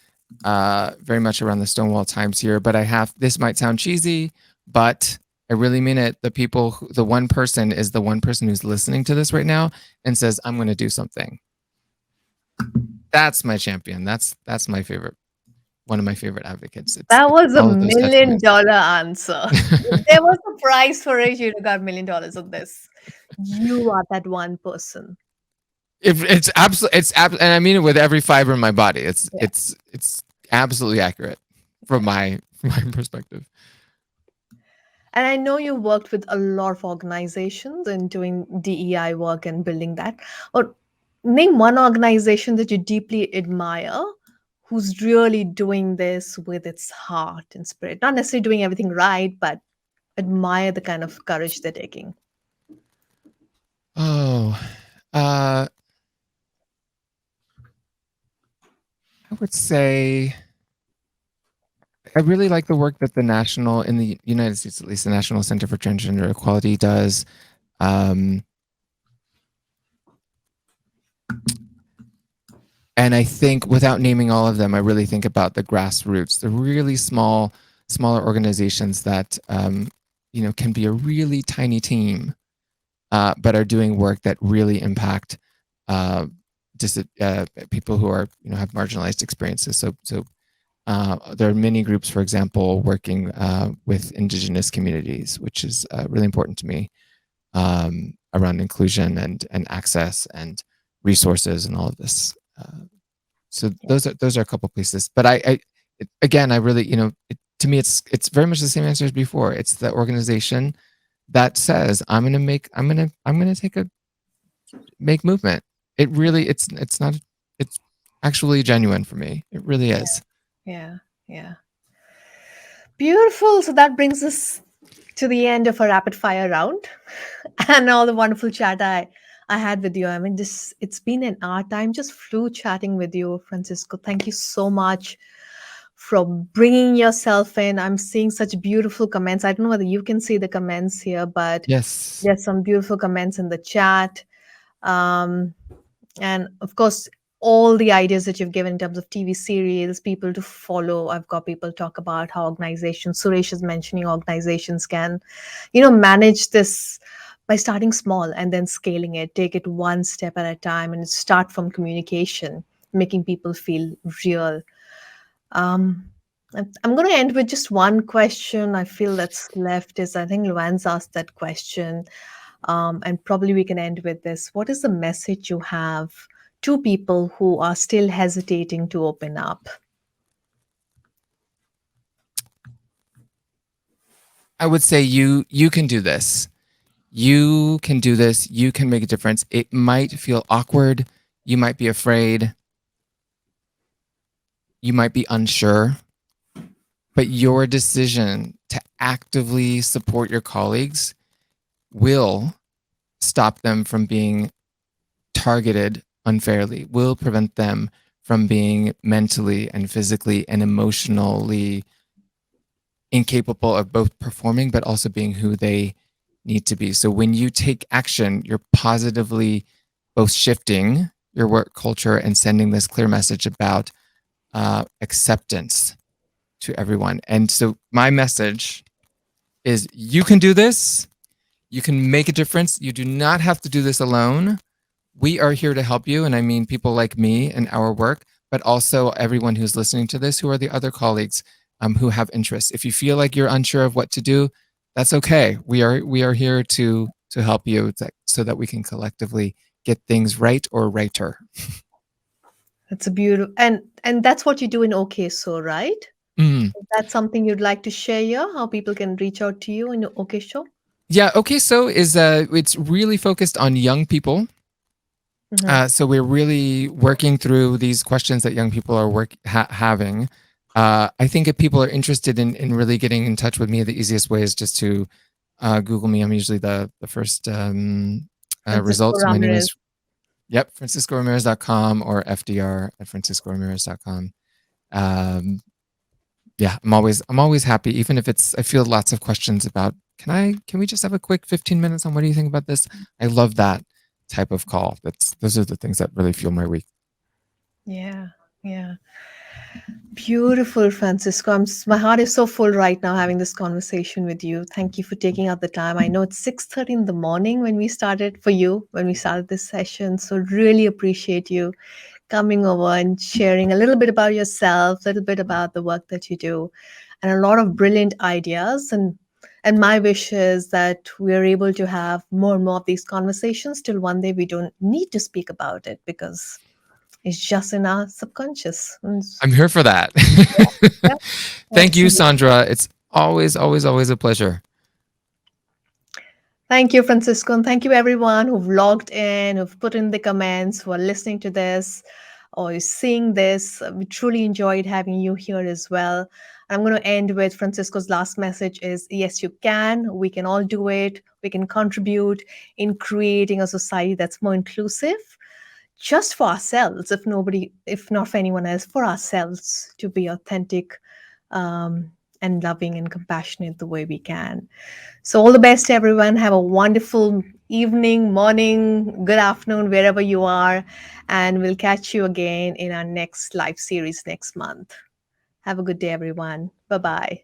very much around the Stonewall times here. But I have this might sound cheesy, but I really mean it. The one person is the one person who's listening to this right now and says, "I'm going to do something." That's my champion. That's my favorite. One of my favorite advocates. That It's was a all of those million attributes. dollar answer. If there was a prize for it, you'd have got $1 million on this. You are that one person. If it's absolutely, and I mean it with every fiber in my body. It's Yeah. it's it's absolutely accurate from my perspective. And I know you worked with a lot of organizations and doing DEI work and building that. Or name one organization that you deeply admire who's really doing this with its heart and spirit. Not necessarily doing everything right, but admire the kind of courage they're taking. Oh, uh, I would say I really like the work that the national in the United States, at least the National Center for Transgender Equality, does. Um, and I think, without naming all of them, I really think about the grassroots, the really smaller organizations that can be a really tiny team, but are doing work that really impact uh, people who are have marginalized experiences. So there are many groups, for example, working with Indigenous communities, which is really important to me, around inclusion and access and resources and all of this. So Yeah. those are a couple places. But again, I really, to me, it's very much the same answer as before. It's the organization that says, I'm gonna make movement. It really, it's not, it's actually genuine for me. It really is. Yeah. Yeah. Beautiful. So that brings us to the end of our rapid fire round and all the wonderful chat I had with you. I mean, this it's been an hour. Time just flew chatting with you, Francisco. Thank you so much for bringing yourself in. I'm seeing such beautiful comments. I don't know whether you can see the comments here, but Yes. there's some beautiful comments in the chat. Um, and of course, all the ideas that you've given in terms of TV series, people to follow. I've got people talk about how organizations, Suresh is mentioning organizations can, manage this by starting small and then scaling it, take it one step at a time and start from communication, making people feel real. I'm going to end with just one question. I feel that's left is I think Luan's asked that question, and probably we can end with this. What is the message you have to people who are still hesitating to open up? I would say you can do this. You can do this. You can make a difference. It might feel awkward. You might be afraid. You might be unsure. But your decision to actively support your colleagues will stop them from being targeted unfairly, will prevent them from being mentally and physically and emotionally incapable of both performing but also being who they need to be. So when you take action, you're positively both shifting your work culture and sending this clear message about acceptance to everyone. And so my message is you can do this. You can make a difference. You do not have to do this alone. We are here to help you. And I mean people like me and our work, but also everyone who's listening to this, who are the other colleagues who have interests. If you feel like you're unsure of what to do, that's okay. We are here to help you so that we can collectively get things right or righter. That's a beautiful and that's what you do in OK So, right? Mm. Is that something you'd like to share here? How people can reach out to you in OK Show? Yeah. Okay. So it's really focused on young people. Mm-hmm. So we're really working through these questions that young people are having. I think if people are interested in really getting in touch with me, the easiest way is just to Google me. I'm usually the first Francisco results. My name Ramirez. is, yep, franciscoramirez.com or FDR at franciscoramirez.com. Um, yeah, I'm always happy, even if it's, I feel lots of questions about, can we just have a quick 15 minutes on what do you think about this? I love that type of call. Those are the things that really fuel my week. Yeah, yeah. Beautiful, Francisco. My heart is so full right now having this conversation with you. Thank you for taking out the time. I know it's 6:30 in the morning when we started for you, when we started this session. So really appreciate you coming over and sharing a little bit about yourself, a little bit about the work that you do, and a lot of brilliant ideas. And my wish is that we're able to have more and more of these conversations till one day we don't need to speak about it because it's just in our subconscious. I'm here for that. Yeah, Thank you, absolutely. Sandra. It's always, always, always a pleasure. Thank you, Francisco. And thank you, everyone who've logged in, who've put in the comments, who are listening to this or is seeing this. We truly enjoyed having you here as well. I'm going to end with Francisco's last message is yes, you can. We can all do it. We can contribute in creating a society that's more inclusive just for ourselves, if not for anyone else, for ourselves to be authentic and loving and compassionate the way we can. So, all the best, everyone. Have a wonderful evening, morning, good afternoon, wherever you are. And we'll catch you again in our next live series next month. Have a good day, everyone. Bye bye.